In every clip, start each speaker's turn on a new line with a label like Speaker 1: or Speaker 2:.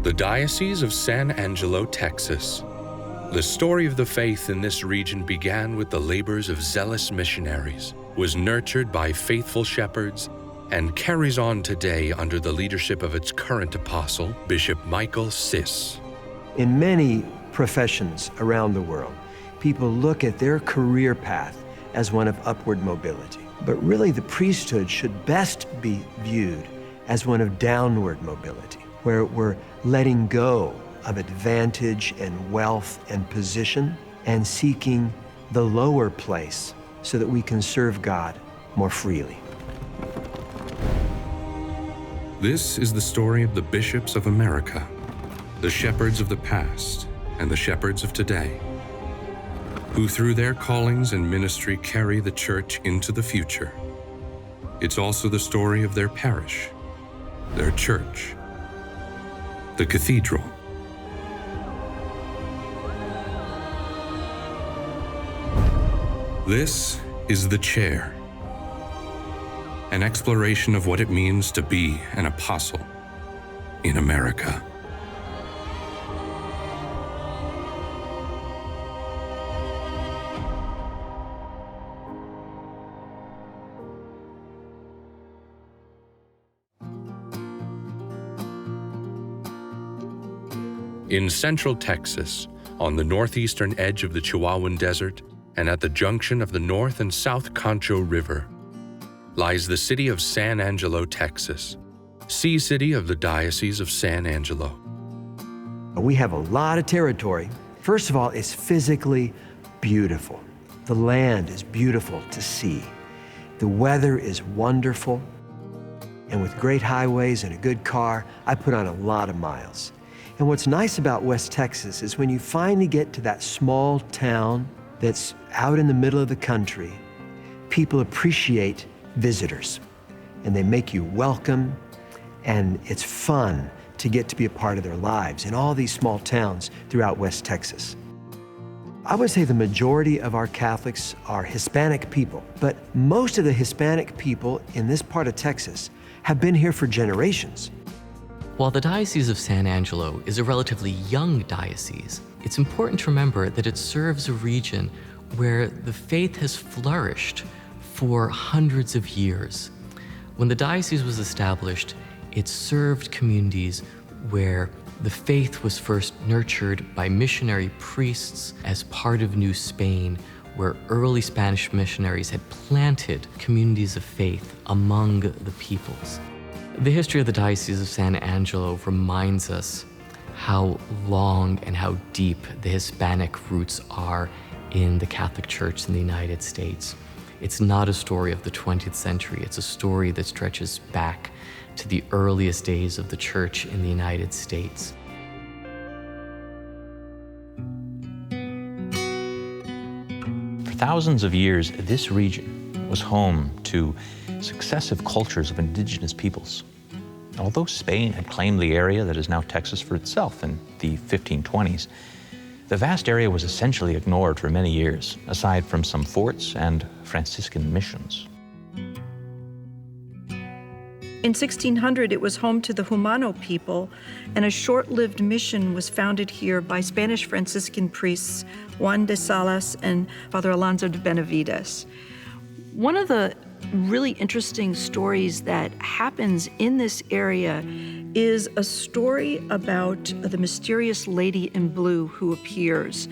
Speaker 1: The Diocese of San Angelo, Texas. The story of the faith in this region began with the labors of zealous missionaries, was nurtured by faithful shepherds, and carries on today under the leadership of its current apostle, Bishop Michael Siss.
Speaker 2: In many professions around the world, people look at their career path as one of upward mobility. But really, the priesthood should best be viewed as one of downward mobility, where we're letting go of advantage and wealth and position and seeking the lower place so that we can serve God more freely.
Speaker 1: This is the story of the bishops of America, the shepherds of the past and the shepherds of today, who through their callings and ministry carry the church into the future. It's also the story of their parish, their church, the cathedral. This is The Chair, an exploration of what it means to be an apostle in America. In central Texas, on the northeastern edge of the Chihuahuan Desert and at the junction of the North and South Concho River, lies the city of San Angelo, Texas, sea city of the Diocese of San Angelo.
Speaker 2: We have a lot of territory. First of all, it's physically beautiful. The land is beautiful to see. The weather is wonderful. And with great highways and a good car, I put on a lot of miles. And what's nice about West Texas is when you finally get to that small town that's out in the middle of the country, people appreciate visitors and they make you welcome, and it's fun to get to be a part of their lives in all these small towns throughout West Texas. I would say the majority of our Catholics are Hispanic people, but most of the Hispanic people in this part of Texas have been here for generations.
Speaker 3: While the Diocese of San Angelo is a relatively young diocese, it's important to remember that it serves a region where the faith has flourished for hundreds of years. When the diocese was established, it served communities where the faith was first nurtured by missionary priests as part of New Spain, where early Spanish missionaries had planted communities of faith among the peoples. The history of the Diocese of San Angelo reminds us how long and how deep the Hispanic roots are in the Catholic Church in the United States. It's not a story of the 20th century. It's a story that stretches back to the earliest days of the Church in the United States.
Speaker 4: For thousands of years, this region was home to successive cultures of indigenous peoples. Although Spain had claimed the area that is now Texas for itself in the 1520s, the vast area was essentially ignored for many years, aside from some forts and Franciscan missions.
Speaker 5: In 1600, it was home to the Jumano people, and a short-lived mission was founded here by Spanish Franciscan priests Juan de Salas and Father Alonso de Benavides. One of the really interesting stories that happens in this area is a story about the mysterious lady in blue who appears.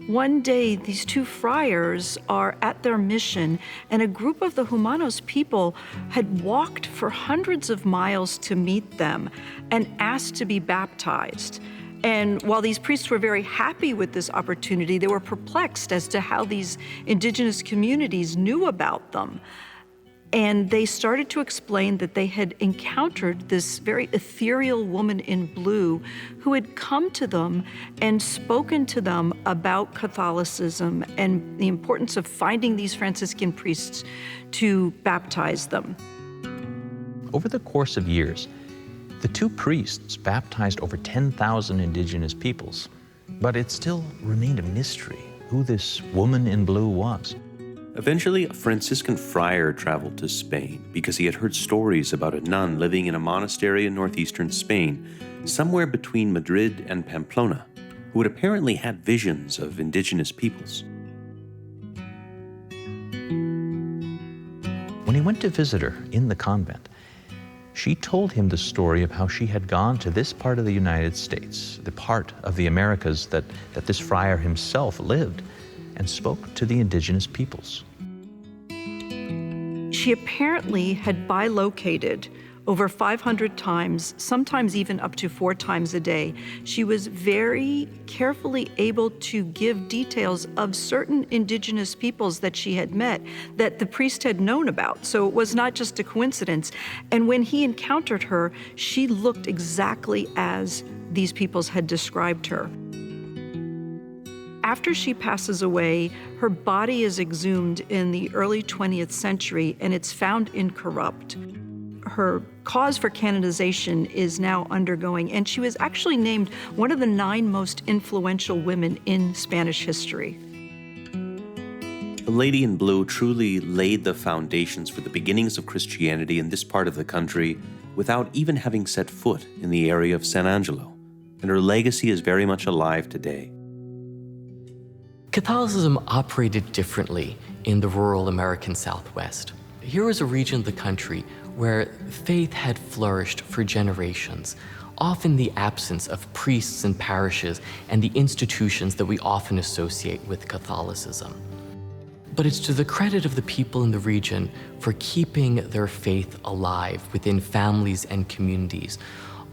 Speaker 5: One day, these two friars are at their mission, and a group of the Jumanos people had walked for hundreds of miles to meet them and asked to be baptized. And while these priests were very happy with this opportunity, they were perplexed as to how these indigenous communities knew about them. And they started to explain that they had encountered this very ethereal woman in blue who had come to them and spoken to them about Catholicism and the importance of finding these Franciscan priests to baptize them.
Speaker 4: Over the course of years, the two priests baptized over 10,000 indigenous peoples, but it still remained a mystery who this woman in blue was.
Speaker 6: Eventually, a Franciscan friar traveled to Spain because he had heard stories about a nun living in a monastery in northeastern Spain, somewhere between Madrid and Pamplona, who had apparently had visions of indigenous peoples.
Speaker 4: When he went to visit her in the convent, she told him the story of how she had gone to this part of the United States, the part of the Americas that this friar himself lived, and spoke to the indigenous peoples.
Speaker 5: She apparently had bilocated over 500 times, sometimes even up to 4 times a day. She was very carefully able to give details of certain indigenous peoples that she had met that the priest had known about. So it was not just a coincidence. And when he encountered her, she looked exactly as these peoples had described her. After she passes away, her body is exhumed in the early 20th century, and it's found incorrupt. Her cause for canonization is now undergoing, and she was actually named one of the 9 most influential women in Spanish history.
Speaker 6: The Lady in Blue truly laid the foundations for the beginnings of Christianity in this part of the country without even having set foot in the area of San Angelo, and her legacy is very much alive today.
Speaker 3: Catholicism operated differently in the rural American Southwest. Here was a region of the country where faith had flourished for generations, often in the absence of priests and parishes and the institutions that we often associate with Catholicism. But it's to the credit of the people in the region for keeping their faith alive within families and communities,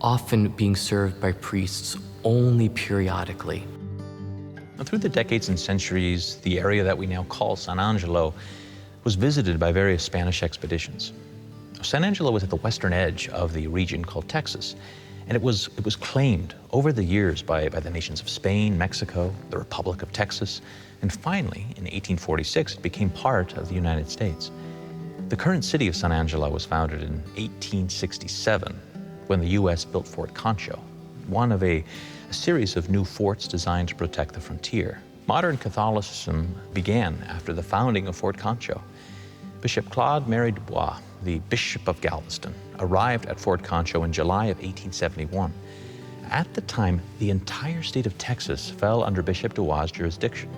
Speaker 3: often being served by priests only periodically.
Speaker 4: Through the decades and centuries, the area that we now call San Angelo was visited by various Spanish expeditions. San Angelo was at the western edge of the region called Texas, and it was claimed over the years by the nations of Spain, Mexico, the Republic of Texas, and finally, in 1846, it became part of the United States. The current city of San Angelo was founded in 1867 when the U.S. built Fort Concho, one of a series of new forts designed to protect the frontier. Modern Catholicism began after the founding of Fort Concho. Bishop Claude Marie Dubois, the Bishop of Galveston, arrived at Fort Concho in July of 1871. At the time, the entire state of Texas fell under Bishop Dubois' jurisdiction.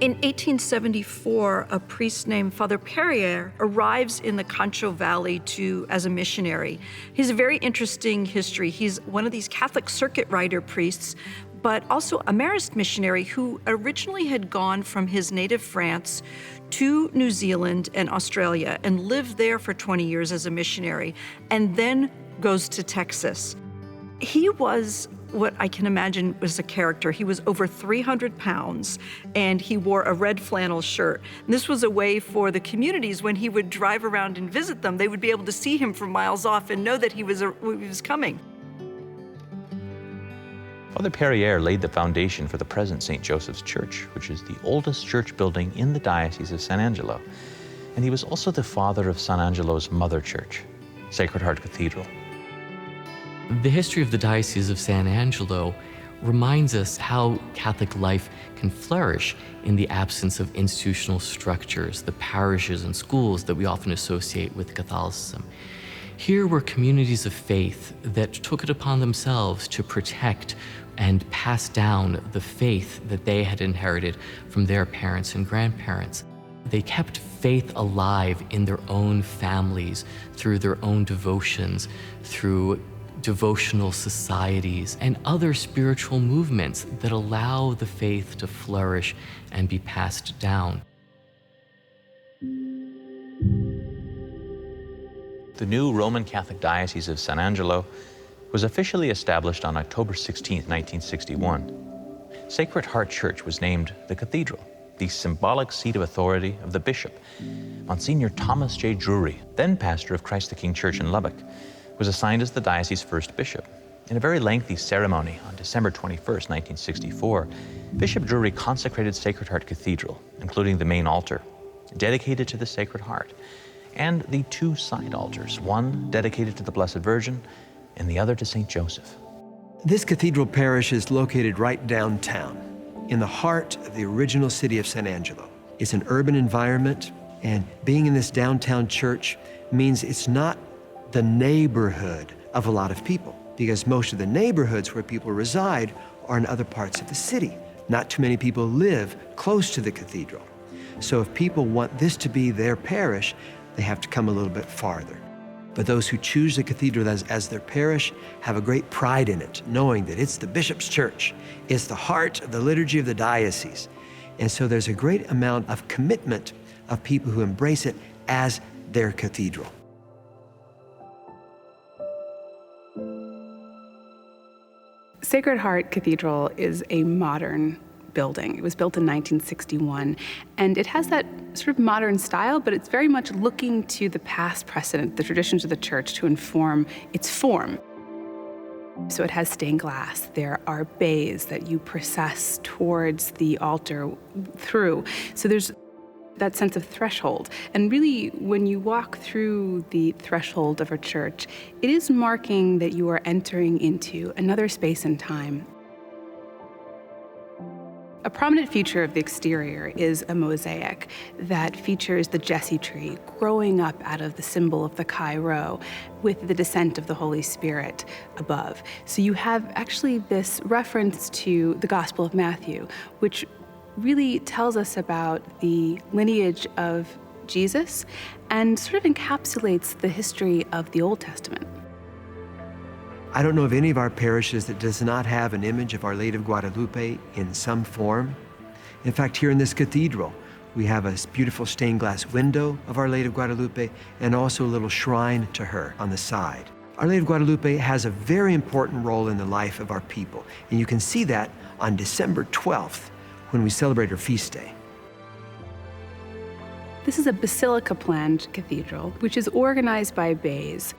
Speaker 5: In 1874, a priest named Father Perrier arrives in the Concho Valley as a missionary. He has a very interesting history. He's one of these Catholic circuit rider priests, but also a Marist missionary who originally had gone from his native France to New Zealand and Australia and lived there for 20 years as a missionary, and then goes to Texas. He was what I can imagine was a character. He was over 300 pounds, and he wore a red flannel shirt. And this was a way for the communities, when he would drive around and visit them, they would be able to see him from miles off and know that he was coming.
Speaker 4: Father Perrier laid the foundation for the present St. Joseph's Church, which is the oldest church building in the Diocese of San Angelo. And he was also the father of San Angelo's mother church, Sacred Heart Cathedral.
Speaker 3: The history of the Diocese of San Angelo reminds us how Catholic life can flourish in the absence of institutional structures, the parishes and schools that we often associate with Catholicism. Here were communities of faith that took it upon themselves to protect and pass down the faith that they had inherited from their parents and grandparents. They kept faith alive in their own families, through their own devotions, through devotional societies, and other spiritual movements that allow the faith to flourish and be passed down.
Speaker 4: The new Roman Catholic Diocese of San Angelo was officially established on October 16, 1961. Sacred Heart Church was named the Cathedral, the symbolic seat of authority of the bishop. Monsignor Thomas J. Drury, then pastor of Christ the King Church in Lubbock, was assigned as the diocese's first bishop. In a very lengthy ceremony on December 21, 1964, Bishop Drury consecrated Sacred Heart Cathedral, including the main altar, dedicated to the Sacred Heart, and the 2 side altars, one dedicated to the Blessed Virgin and the other to St. Joseph.
Speaker 2: This cathedral parish is located right downtown, in the heart of the original city of San Angelo. It's an urban environment, and being in this downtown church means it's not the neighborhood of a lot of people, because most of the neighborhoods where people reside are in other parts of the city. Not too many people live close to the cathedral. So if people want this to be their parish, they have to come a little bit farther. But those who choose the cathedral as their parish have a great pride in it, knowing that it's the bishop's church. It's the heart of the liturgy of the diocese. And so there's a great amount of commitment of people who embrace it as their cathedral.
Speaker 7: Sacred Heart Cathedral is a modern building. It was built in 1961, and it has that sort of modern style, but it's very much looking to the past precedent, the traditions of the church, to inform its form. So it has stained glass. There are bays that you process towards the altar through. So there's that sense of threshold. And really, when you walk through the threshold of a church, it is marking that you are entering into another space and time. A prominent feature of the exterior is a mosaic that features the Jesse tree growing up out of the symbol of the Chi Rho with the descent of the Holy Spirit above. So you have actually this reference to the Gospel of Matthew, which really tells us about the lineage of Jesus and sort of encapsulates the history of the Old Testament.
Speaker 2: I don't know of any of our parishes that does not have an image of Our Lady of Guadalupe in some form. In fact, here in this cathedral, we have a beautiful stained glass window of Our Lady of Guadalupe and also a little shrine to her on the side. Our Lady of Guadalupe has a very important role in the life of our people, and you can see that on December 12th when we celebrate her feast day.
Speaker 7: This is a basilica-planned cathedral, which is organized by bays.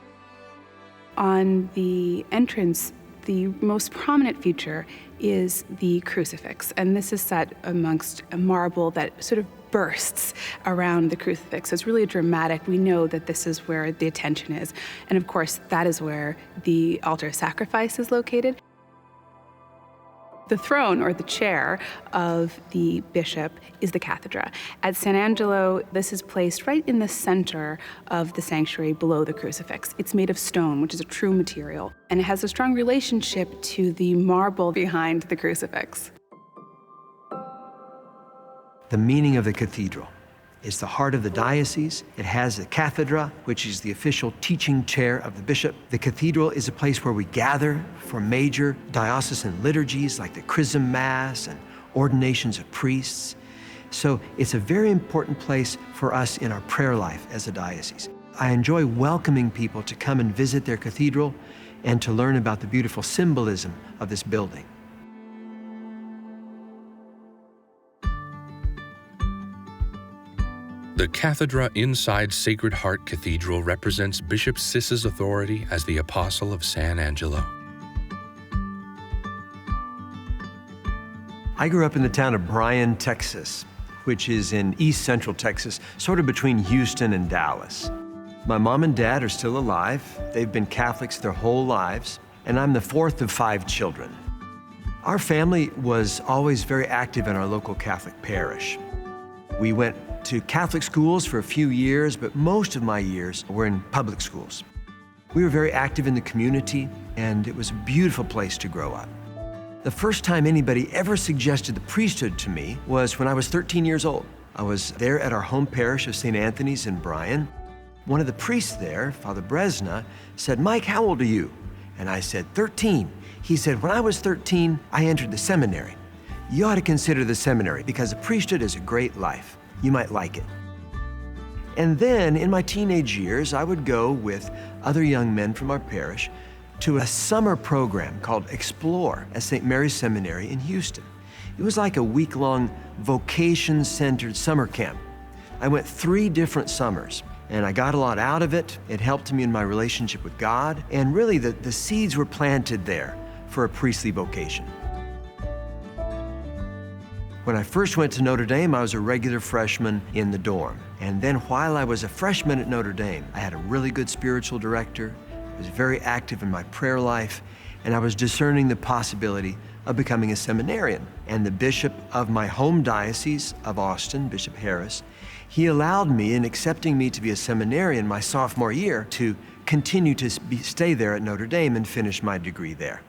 Speaker 7: On the entrance, the most prominent feature is the crucifix, and this is set amongst a marble that sort of bursts around the crucifix. So it's really dramatic. We know that this is where the attention is. And of course, that is where the altar of sacrifice is located. The throne, or the chair, of the bishop is the cathedra. At San Angelo, this is placed right in the center of the sanctuary below the crucifix. It's made of stone, which is a true material, and it has a strong relationship to the marble behind the crucifix.
Speaker 2: The meaning of the cathedral is the heart of the diocese. It has the cathedra, which is the official teaching chair of the bishop. The cathedral is a place where we gather for major diocesan liturgies like the Chrism Mass and ordinations of priests. So it's a very important place for us in our prayer life as a diocese. I enjoy welcoming people to come and visit their cathedral and to learn about the beautiful symbolism of this building.
Speaker 1: The cathedra inside Sacred Heart Cathedral represents Bishop Sis's authority as the Apostle of San Angelo.
Speaker 2: I grew up in the town of Bryan, Texas, which is in east central Texas, sort of between Houston and Dallas. My mom and dad are still alive. They've been Catholics their whole lives, and I'm the fourth of 5 children. Our family was always very active in our local Catholic parish. We went to Catholic schools for a few years, but most of my years were in public schools. We were very active in the community, and it was a beautiful place to grow up. The first time anybody ever suggested the priesthood to me was when I was 13 years old. I was there at our home parish of St. Anthony's in Bryan. One of the priests there, Father Bresna, said, "Mike, how old are you?" And I said, 13. He said, "When I was 13, I entered the seminary. You ought to consider the seminary because the priesthood is a great life. You might like it." And then in my teenage years, I would go with other young men from our parish to a summer program called Explore at St. Mary's Seminary in Houston. It was like a week-long vocation-centered summer camp. I went 3 different summers, and I got a lot out of it. It helped me in my relationship with God, and really the seeds were planted there for a priestly vocation. When I first went to Notre Dame, I was a regular freshman in the dorm. And then while I was a freshman at Notre Dame, I had a really good spiritual director. I was very active in my prayer life, and I was discerning the possibility of becoming a seminarian. And the bishop of my home diocese of Austin, Bishop Harris, he allowed me, in accepting me to be a seminarian my sophomore year, to continue to stay there at Notre Dame and finish my degree there.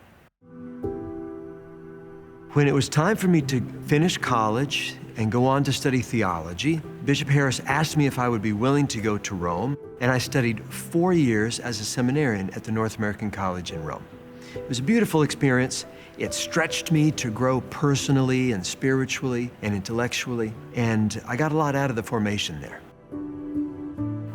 Speaker 2: When it was time for me to finish college and go on to study theology, Bishop Harris asked me if I would be willing to go to Rome, and I studied 4 years as a seminarian at the North American College in Rome. It was a beautiful experience. It stretched me to grow personally and spiritually and intellectually, and I got a lot out of the formation there.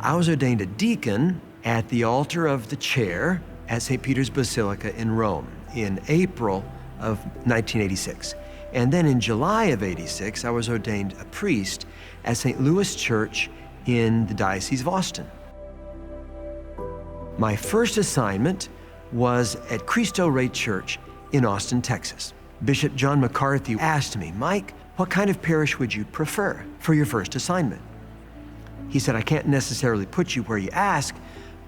Speaker 2: I was ordained a deacon at the altar of the chair at St. Peter's Basilica in Rome in April of 1986. And then in July of 86, I was ordained a priest at St. Louis Church in the Diocese of Austin. My first assignment was at Cristo Rey Church in Austin, Texas. Bishop John McCarthy asked me, "Mike, what kind of parish would you prefer for your first assignment?" He said, "I can't necessarily put you where you ask,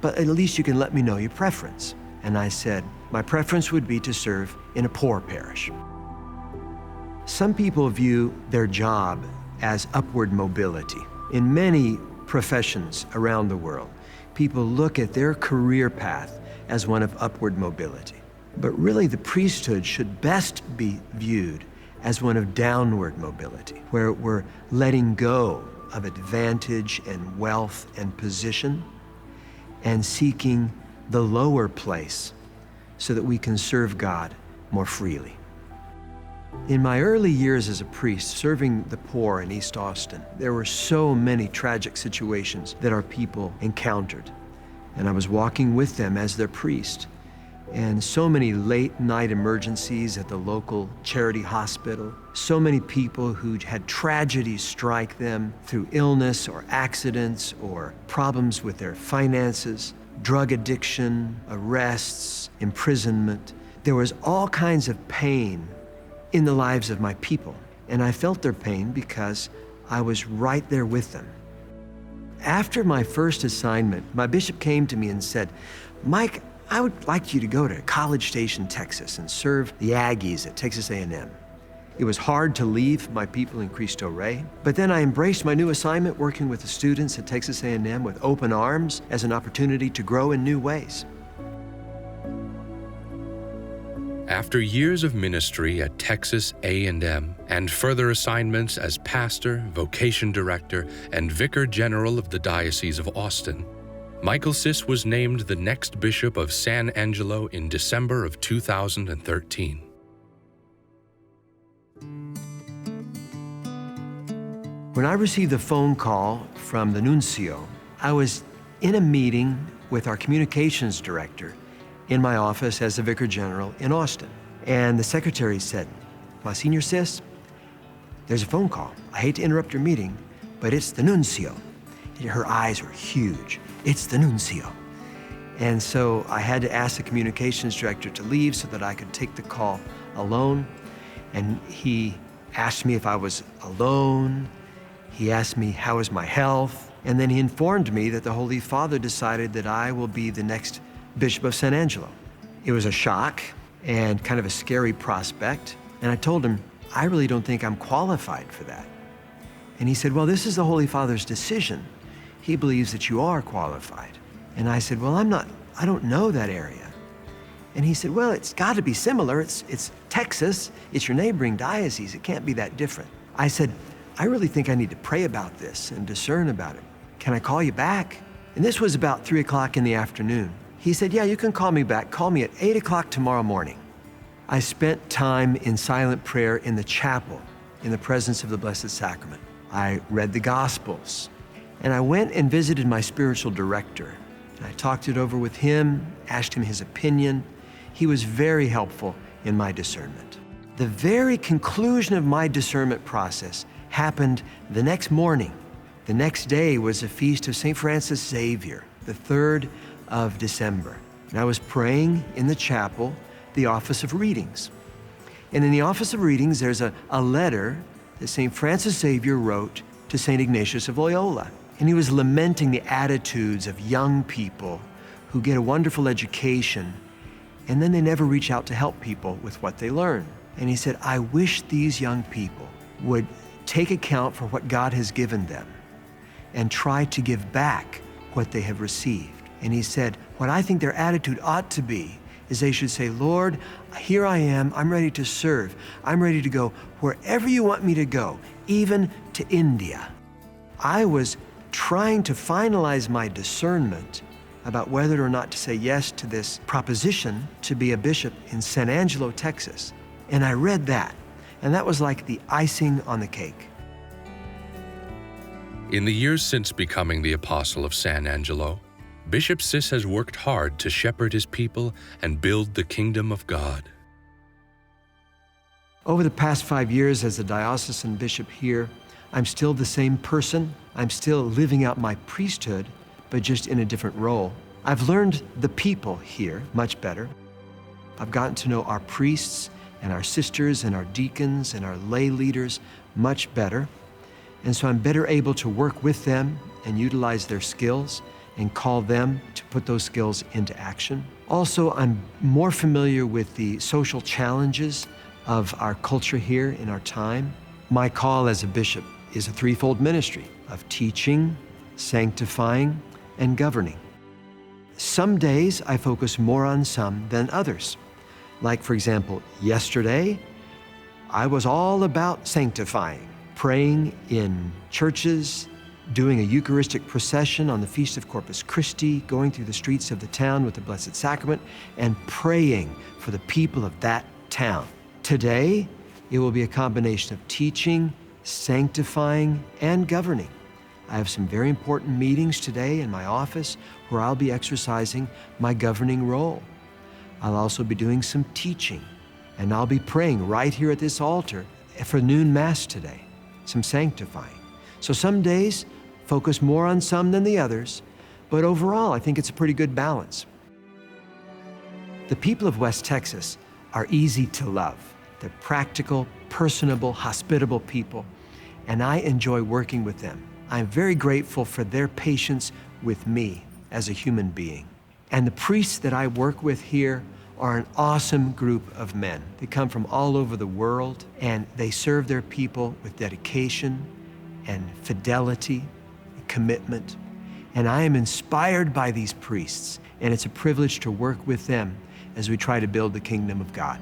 Speaker 2: but at least you can let me know your preference." And I said, "My preference would be to serve in a poor parish." Some people view their job as upward mobility. In many professions around the world, people look at their career path as one of upward mobility. But really, the priesthood should best be viewed as one of downward mobility, where we're letting go of advantage and wealth and position and seeking the lower place so that we can serve God more freely. In my early years as a priest, serving the poor in East Austin, there were so many tragic situations that our people encountered. And I was walking with them as their priest. And so many late night emergencies at the local charity hospital, so many people who had tragedies strike them through illness or accidents or problems with their finances, drug addiction, arrests, imprisonment. There was all kinds of pain in the lives of my people. And I felt their pain because I was right there with them. After my first assignment, my bishop came to me and said, "Mike, I would like you to go to College Station, Texas, and serve the Aggies at Texas A&M." It was hard to leave my people in Cristo Rey, but then I embraced my new assignment working with the students at Texas A&M with open arms as an opportunity to grow in new ways.
Speaker 1: After years of ministry at Texas A&M and further assignments as pastor, vocation director, and vicar general of the Diocese of Austin, Michael Siss was named the next bishop of San Angelo in December of 2013.
Speaker 2: When I received the phone call from the nuncio, I was in a meeting with our communications director in my office as the Vicar General in Austin. And the secretary said, "Monsignor Siss, there's a phone call. I hate to interrupt your meeting, but it's the nuncio." Her eyes were huge. "It's the nuncio." And so I had to ask the communications director to leave so that I could take the call alone. And he asked me if I was alone. He asked me, how is my health? And then he informed me that the Holy Father decided that I will be the next Bishop of San Angelo. It was a shock and kind of a scary prospect. And I told him, I really don't think I'm qualified for that. And he said, well, this is the Holy Father's decision. He believes that you are qualified. And I said, well, I don't know that area. And he said, well, it's got to be similar. It's Texas. It's your neighboring diocese. It can't be that different. I said, I really think I need to pray about this and discern about it. Can I call you back? And this was about 3 o'clock in the afternoon. He said, yeah, you can call me back. Call me at 8 o'clock tomorrow morning. I spent time in silent prayer in the chapel in the presence of the Blessed Sacrament. I read the Gospels, and I went and visited my spiritual director. I talked it over with him, asked him his opinion. He was very helpful in my discernment. The very conclusion of my discernment process happened the next morning. The next day was the feast of St. Francis Xavier, the 3rd of December. And I was praying in the chapel, the Office of Readings. And in the Office of Readings, there's a letter that St. Francis Xavier wrote to St. Ignatius of Loyola. And he was lamenting the attitudes of young people who get a wonderful education, and then they never reach out to help people with what they learn. And he said, I wish these young people would take account for what God has given them and try to give back what they have received. And he said, what I think their attitude ought to be is they should say, Lord, here I am, I'm ready to serve. I'm ready to go wherever you want me to go, even to India. I was trying to finalize my discernment about whether or not to say yes to this proposition to be a bishop in San Angelo, Texas. And I read that, and that was like the icing on the cake.
Speaker 1: In the years since becoming the Apostle of San Angelo, Bishop Sis has worked hard to shepherd his people and build the kingdom of God.
Speaker 2: Over the past 5 years as a diocesan bishop here, I'm still the same person. I'm still living out my priesthood, but just in a different role. I've learned the people here much better. I've gotten to know our priests and our sisters and our deacons and our lay leaders much better. And so I'm better able to work with them and utilize their skills and call them to put those skills into action. Also, I'm more familiar with the social challenges of our culture here in our time. My call as a bishop is a threefold ministry of teaching, sanctifying, and governing. Some days I focus more on some than others. Like, for example, yesterday, I was all about sanctifying, praying in churches, doing a Eucharistic procession on the Feast of Corpus Christi, going through the streets of the town with the Blessed Sacrament, and praying for the people of that town. Today, it will be a combination of teaching, sanctifying, and governing. I have some very important meetings today in my office where I'll be exercising my governing role. I'll also be doing some teaching, and I'll be praying right here at this altar for noon Mass today, some sanctifying. So some days focus more on some than the others, but overall I think it's a pretty good balance. The people of West Texas are easy to love. They're practical, personable, hospitable people, and I enjoy working with them. I'm very grateful for their patience with me as a human being. And the priests that I work with here are an awesome group of men. They come from all over the world, and they serve their people with dedication and fidelity and commitment. And I am inspired by these priests, and it's a privilege to work with them as we try to build the kingdom of God.